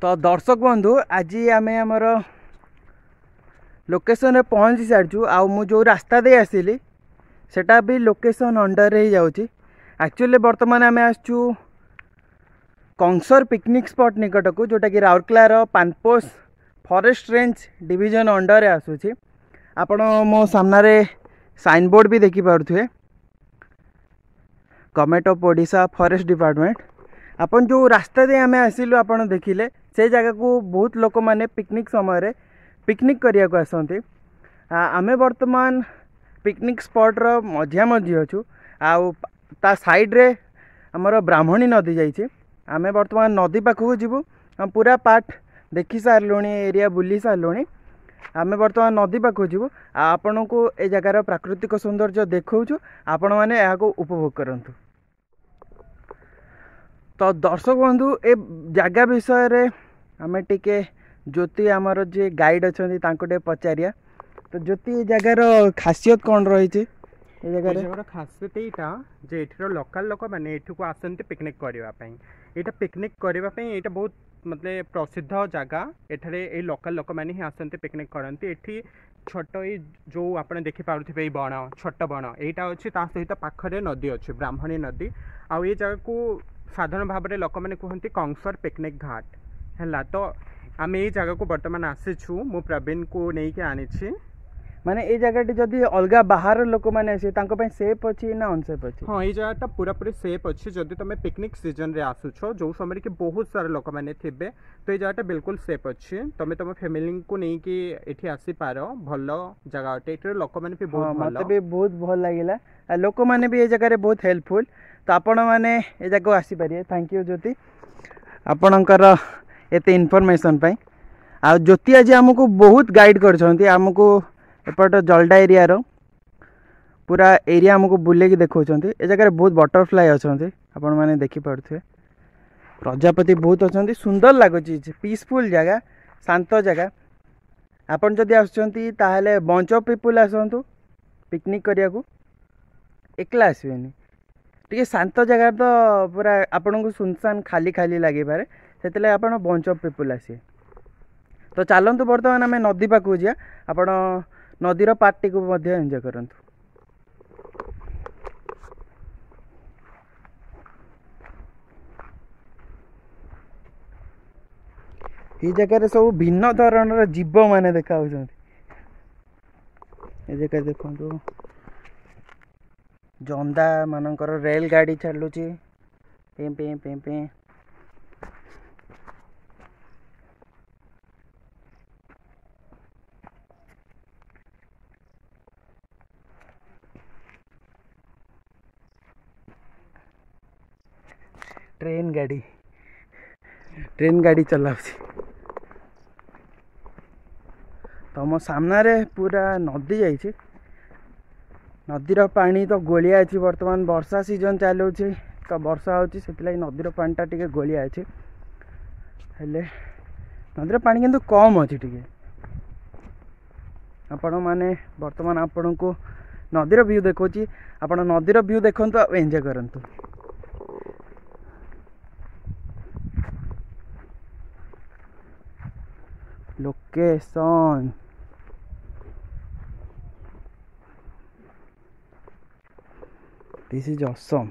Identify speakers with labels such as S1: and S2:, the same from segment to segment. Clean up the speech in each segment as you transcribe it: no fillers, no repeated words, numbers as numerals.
S1: तो दर्शक बंधु आज आम आमर लोकेशन रे पहुँची सारी आउ मु जो रास्ता दे आसिली सेटा भी लोकेशन अंडर ही जाऊँगी। एक्चुअली बर्तमान आम आसचु कंसर पिकनिक स्पॉट निकट को जोटा कि राउरकेलार Panposh forest range division under आसूची। आपण मो सामने साइन बोर्ड भी देखी पारुथे government of Odisha forest department. अपन जो रास्ता दे आम आसिलु आपण देखिले से जगह को बहुत लोक माने पिकनिक समय पिकनिक करिया को आसंती। आमे वर्तमान पिकनिक स्पॉट रो मझिया मझी अच्छु आउ ता साइड रे हमर ब्राह्मणी नदी जाइए। आमे वर्तमान नदी पाखक जीवु हम पूरा पार्ट देखी सारूँ एरिया बुली सारूँ। आमे वर्तमान नदी पाखक जीवु आपण को ए जगार प्राकृतिक सौंदर्य देखौछु आपण माने यहाँ को उपभोग करंतु। तो दर्शक बंधु ए जगह विषय रे आमे टिके ज्योति आमर जे गाइड अच्छा तांको पचारिया। तो ज्योति ए जगार खासियत कौन रही
S2: जगह खासियत यहाँ जे एठर लोकल लोक मैंने एठू को आसती पिकनिक करने। यहाँ पिकनिक करने यहाँ बहुत मतलब प्रसिद्ध जगह। एठारे ए लोकल लोक मैंने ही आसती पिकनिक करती। एठी छोट जो आप देखी पारे बण छोट बण यहाँ अच्छी सहित पाखरे नदी अच्छी ब्राह्मणी नदी। आउ ये जगह को साधारण भाव में लोक मैंने कहते कंसर पिकनिक घाट है। तो आम ये जगह को बर्तमान आसीचु मु प्रवीण को लेकिन आनी
S1: माने ए जगह जदि अलग बाहर लोक मैंने सेफ अच्छी ना अनसेफ अच्छी।
S2: हाँ ये जगह पूरा पूरी सेफ अच्छी। जदि तुम पिकनिक सीजन रे आसुछ जो समय कि बहुत सारा लोक मैंने थे तो ये जगह बिल्कुल सेफ अच्छी। तुम तुम फैमिली को लेकिन ये आसी पार भल जगह अटे। ये लोक मैंने भी बहुत
S1: मत भी बहुत भल लगे लोक मैंने भी ये जगह बहुत हेल्पफुल। तो आपण मैंने ये जगह आसीपारे। थैंक यू ज्योति आपणकर एते इनफॉरमेशन पाई। आ ज्योति आज आमको बहुत गाइड करछंती। आमको एपट जलडा एरिया रो पूरा एरिया आमको बुले देखा। ए जगह बहुत बटरफ्लाई अच्छा आपण मैंने देखी पारे। प्रजापति बहुत अच्छा सुंदर लगुच पीसफुल जगह शांत जगह। आपन जदि आसुचंती ताहले बंच ऑफ पीपुल आसंतु पिकनिक करिया को एकला आसबेनी। टिके शांत जगह तो पूरा आपन को सुनसान खाली खाली लगे पारे से आपन बंच ऑफ पीपुल आसे। तो चलतु बर्तमान आम नदी पाखक जा आपण नदीर पार्टी को एंजॉय करंतु। ये जगह सब भिन्न धरण जीव माने देखा जगह देखो जंदा मानकर रेल गाड़ी चलुची पे पे पे पे। ट्रेन गाड़ी चला तुम सामने पूरा नदी जाइए। नदीर पानी तो गोलिया अच्छी। बर्तमान वर्षा सीजन चलू तो वर्षा होची से नदीर पानीटा टिके गोलिया अच्छी हेले नदीर पानी किंतु कम अच्छी टिके। आपण माने बर्तमान आपण को नदीर व्यू देखौची आपण नदीर व्यू देखंतु आ एंजॉय करंतु। Location this is awesome.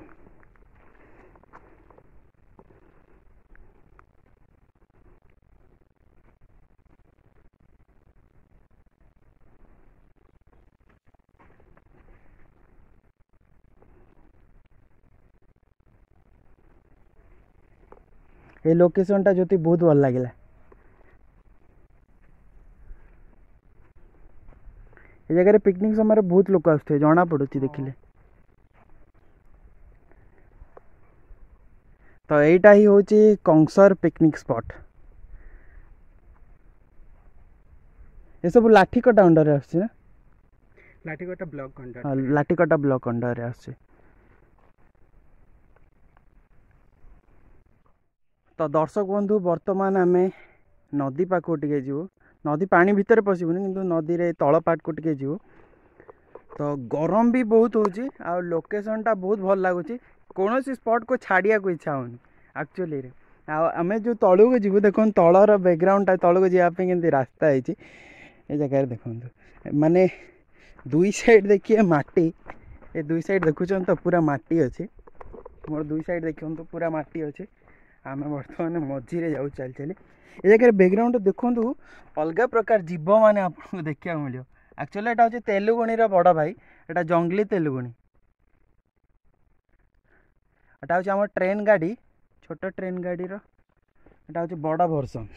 S1: ये लोकेशन टा ज्योति बहुत भल लगे। ये जगह पिकनिक समय बहुत लोग आसुथे जना पड़ुची देखिले। तो यहीटा ही हूँ कंसर पिकनिक स्पॉट। ये सब लाठीकटा अंडर आसछि ना
S2: लाठीकटा ब्लॉक अंडर।
S1: हाँ लाठीकटा ब्लॉक अंडर आसछि। तो दर्शक बंधु बर्तमान आम नदी पाखक टिके जीवु। नदी पानी भितर पशिबुनी किंतु नदी रे तल पार्ट को टिके जीवु। तो गरम भी बहुत होची आ लोकेशन टा बहुत भल लागुची। कौन सी स्पॉट को छाड़िया को इच्छा होनी एक्चुअली रे आम जो तलू को जीव देख तलर बैकग्राउंड तलू को जावाई केमती रास्ता है ये जगह देखो माने दुई साइड देखिए माटी ये दुई साइड देखुन तो पूरा माटी अच्छे मोर दुई साइड देखो तो पूरा माटी अच्छे आम बर्तमान मझीरे जाऊ चल चली ये जगह बैकग्राउंड देखूँ अलग प्रकार जीव मैंने आपको देखा मिले एक्चुअली यहाँ हूँ तेलुगुणी बड़ भाई यहाँ जंगली तेलुगुणी यहाँ हूँ आम ट्रेन गाड़ी छोट ट्रेन गाड़ी यहाँ हूँ बड़ वर्सन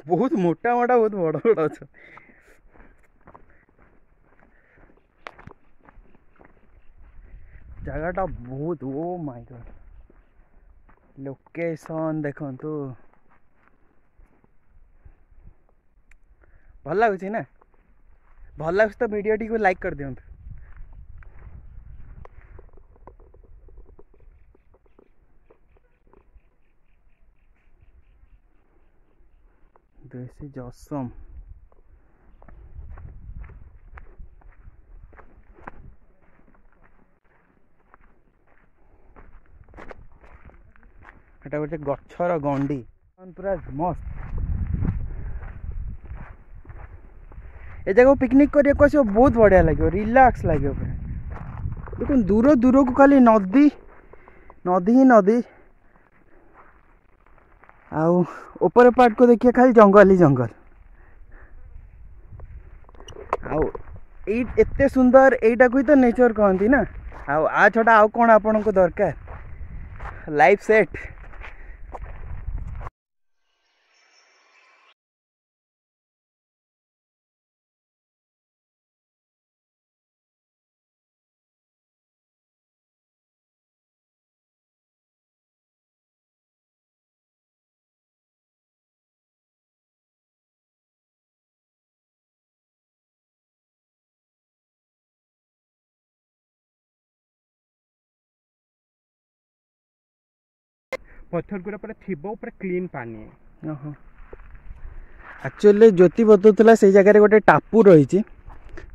S1: बहुत मोटा मोटा बहुत बड़ बड़ अच्छा जगटा बहुत ओ माय गॉड लोकेशन देखु भल लगुच ना भल लगुच तो वीडियो टी को लाइक कर दिंतु दिस इज ऑसम एटा गोटे गछर गंडी पूरा मस्त ए जगह पिकनिक करने को आसो बहुत बढ़िया लगे रिलैक्स लगे देखो दूर दूर को खाली नदी नदी ही नदी आउ ऊपर पार्ट को देखिए खाली जंगल ही जंगल आउ एते सुंदर एटा को तो नेचर कहती ना आउ आ छटा आउ कौन आपन को दरकार लाइफ सेट
S2: पत्थर गुड़ा पूरा थिबो पूरा क्लीन पानी
S1: एक्चुअली ज्योति बतौला से जगह गोटे टापू रही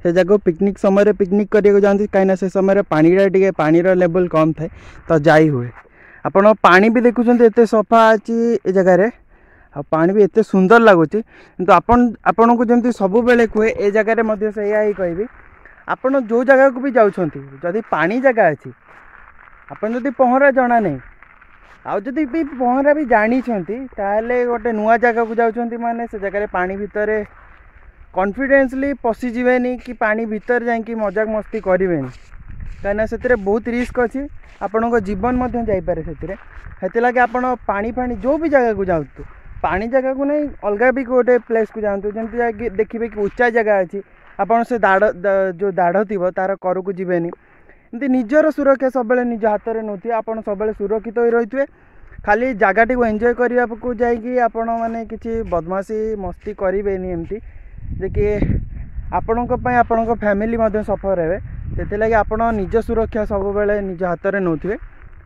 S1: से जगह पिकनिक समय पिकनिक करने जाती कहीं से समय पानी पानीर लेवल कम थाए तो जाई हुए आपण पानी भी देखुं एत सफा अच्छी जगार पानी भी एत सुंदर लगुच किंतु आपण को जमी सब बेले कहे ए जगह से ही कहि आपण जो जगह को भी जाऊँच जदि पानी जगह अच्छी आपन जदि पहरा जना नहीं आउ जदि भी पहरा भी जानी गोटे नुआ जगह को जाऊँच माने से जगह पानी भितर कॉन्फिडेंसली पशिजे कि पानी भितर जाकि मजाक मस्ती करें कहीं से बहुत रिस्क अच्छी आपण को जीवन जापे से लगे आपण पानी फानी जो भी जगह को जातु पानी जगह को नहीं अलग भी गोटे प्लेस को जातु जमी देखिए कि उच्चा जगह अच्छी आपड़ से दाढ़ जो दाढ़ थी तार कर को जीवेनि एमती निजर सुरक्षा सब निज हाथ में नौ आप सब सुरक्षित हो रही थे खाली जगह को एंजॉय करने को जाकि आपण मैंने किसी बदमाशी मस्ती करेंगे एमती जे कि आपण फैमिली सफर हे से लगे आप निज सुरक्षा सब बेले निज हाथ में नौ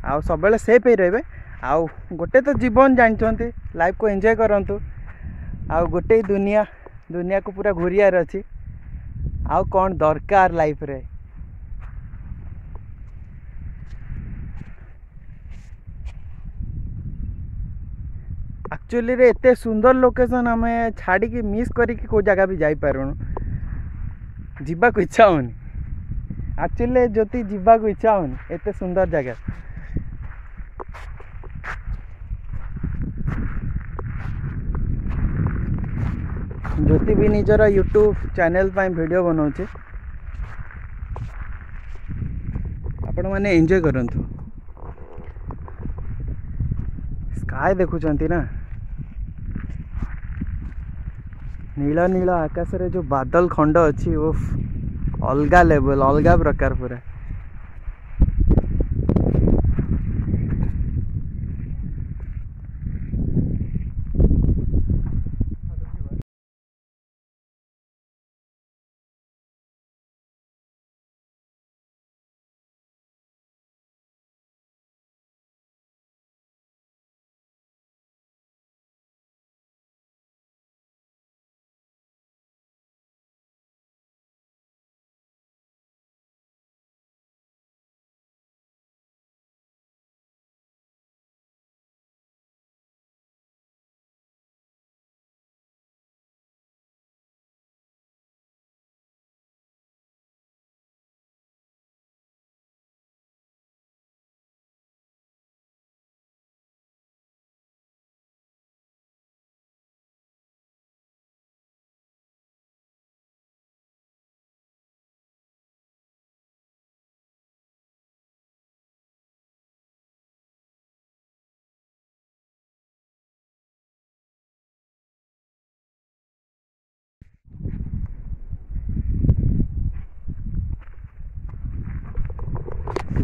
S1: आउ सब सेफ ही रहे आउ गोटे तो जीवन जानते लाइफ को एंजॉय करंतु आउ गोटे दुनिया दुनिया को पूरा घूरियार अच्छी आउ कौन दरकार लाइफ रे एक्चुअली रे एते सुंदर लोकेशन आम छाड़ी मिस करी को जगह भी जाई पारुनु जीवा को इच्छा होनी एक्चुअली ज्योति जीवा को इच्छा होनी एते सुंदर जगह ज्योति भी निजर यूट्यूब चैनल पर वीडियो बनाऊे आपण मैंने एंजॉय करंतु स्काय देखुंत ना नीला नीला आकाश रे जो बादल खंड अच्छी वो अलग लेवल अलग प्रकार पूरा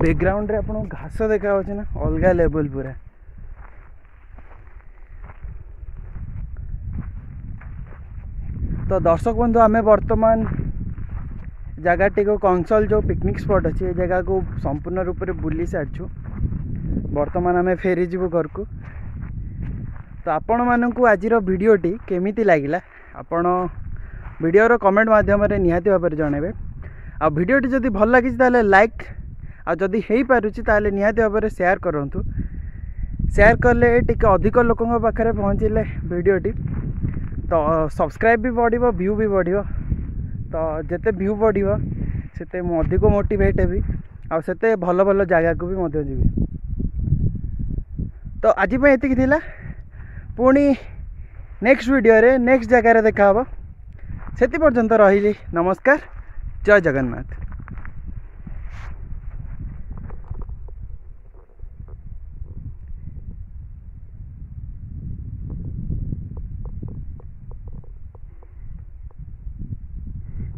S1: बैकग्राउंड रे आपन घास देखा होछि ना अलगा लेवल पूरा। तो दर्शक बंधु आमे वर्तमान जगहटी को कंसल जो पिकनिक स्पॉट अच्छी जगह को संपूर्ण रूप से बुली सारी वर्तमान आम फेरी जीवु घर को। तो आपण मानक आज भिडटी केमिति लगिला आपण वीडियो कमेंट माध्यम निहाती भाव में जनइबे। आ भिडटी जदि भल लगी ताले लाइक आ जदि हो पारुछि ताले निहाती भाव में शेयर करंतु। शेयर कले टिके अधिक लोकों पाखे पहुँचले भिडटी तो सब्सक्राइब भी बढ़िबो व्यू भी बढ़िबो। तो जिते व्यू बढ़िबो सेते मु अधिक मोटिवेट हेबी आ सेते भल भल जगह को भी मध्य जीवी। तो आज पे एतिक थिला पुणी नेक्स्ट वीडियो रे नेक्स्ट जगह रे देखा हबो। सेति पर्यंत रहिली नमस्कार जय जगन्नाथ।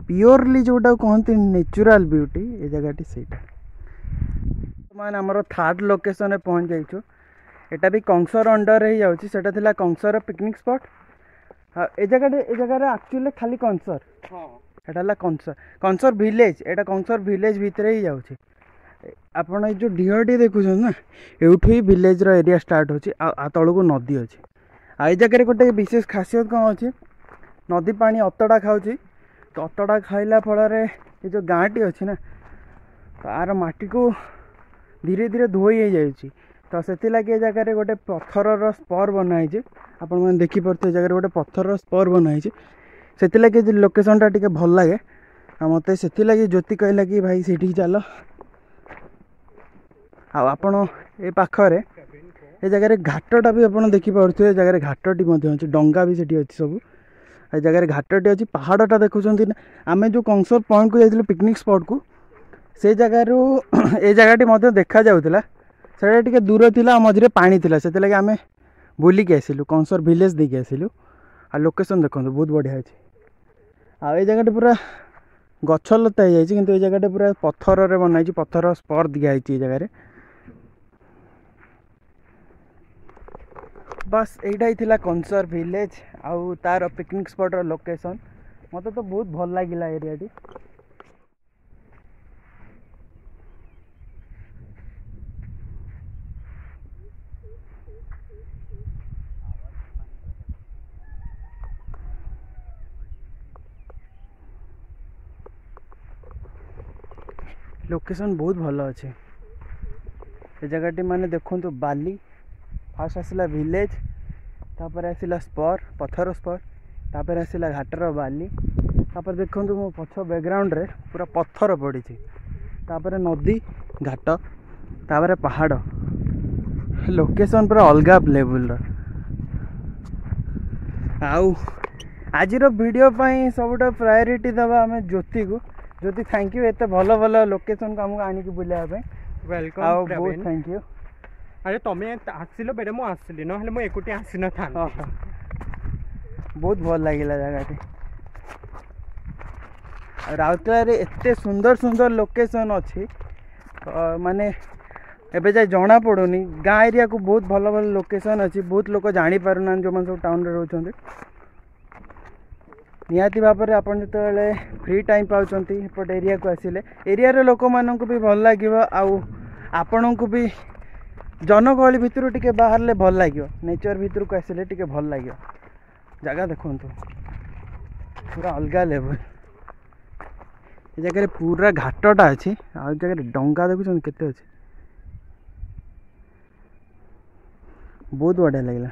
S1: प्योरली जोटा कहते नेचुरल ब्यूटी ये जगह सहीटा मान आमर थर्ड लोकेशन रे पहुँच जाइछु। एटा भी कंसर अंडर ही जाउछि। सेटा थिला कंसर पिकनिक स्पॉट। ए जगह एक्चुअली खाली कंसर एटा ला कंसर विलेज। एटा कंसर विलेज भितर ही जाउछि। आपण जो ढिहटी देखुछन ना एउठु ही विलेज रो एरिया स्टार्ट होछि आ तळु को नदी अछि। आ ए जगह गोटे विशेष खासियत कौन अछि नदी पानी अतडा खाउछि। तो अतडा खाइला फल ये जो गाँटी अच्छी ना तार माटी को धीरे धीरे धोई हो जाए। तो से लगे जगह गोटे पत्थर स्पर बनाई आपण मैंने देखिपे जगह गोटे पत्थर स्पर बनाई से लगे लोकेशन टा टिके भल लगे। मत से लगे ज्योति कहला कि भाई से चल आपण ए पाखरे ए जगह घाटा भी आप देखिपे जगह घाटी अच्छी डंगा भी सेठी अच्छी सब ए जगह घाटी अच्छी पहाड़टा देखुं ना आम जो कंसर पॉइंट को जाइए पिकनिक स्पॉट को से जगार ए जगह देखा जाऊला से टे दूर थिला मझे पानी थिला से लगे आम बुलिकी आसिलु कंसर विलेज देके आसिलु। आ लोकेशन देखो बहुत बढ़िया अच्छे। आ जगह पूरा गछ लता हो जाए कि जगह पूरा पत्थर रे बनाई पत्थर स्पर दिखाई जगह। बस यहीटा ही थिला कंसर विलेज आउ तार पिकनिक स्पॉट रो लोकेशन। मत तो बहुत भल लगिला एरियाटी। लोकेशन बहुत भल अच्छे। ये जगहटी माने देखो बाली फास्ट आसला विलेज तापर आसला स्पर पत्थर स्पर तापर आसला घाटर बाली तापर देखो मो पछ बैकग्राउंड रे पूरा पत्थर पड़ी तापर नदी घाट तापर पहाड़ लोकेशन पूरा अलग लेवल आउ आज वीडियो पाई सबुठ प्रायोरिटी दबा आम ज्योति को। ज्योति थैंक यू एत भल भल लोकेशन को आमको आनिक बुलाया
S2: वेलकम
S1: बहुत थैंक यू।
S2: अरे तुम आसिल बेटे मु आसली ना मुझे एकुटी आसी न था।
S1: बहुत भल लगिला जगह राउरकेला रे एते सुंदर सुंदर लोकेशन अच्छी माने एबे जाए जना पड़ुनी गाँ एरिया को बहुत भल भल लोकेशन अच्छी। बहुत लोग जानी पारुना जो मैंने सब टाउन रे रोचंते निहाती भाव में आपन जो फ्री टाइम पाउचंती एपट एरिया को आसिले एरिया रे लोक मानक भी भल लागिवो आउ आपन को भी जनगहली भितर टिके बाहर ले भल लागिवो नेचर भितर को आसिले टिके भल लागिवो। जगह देखंतु पूरा अलग लेवल। ये जगह पूरा घाटटा अच्छी आ जगह डंगा देखुछन केते अच्छे बहुत बढ़िया लगिला।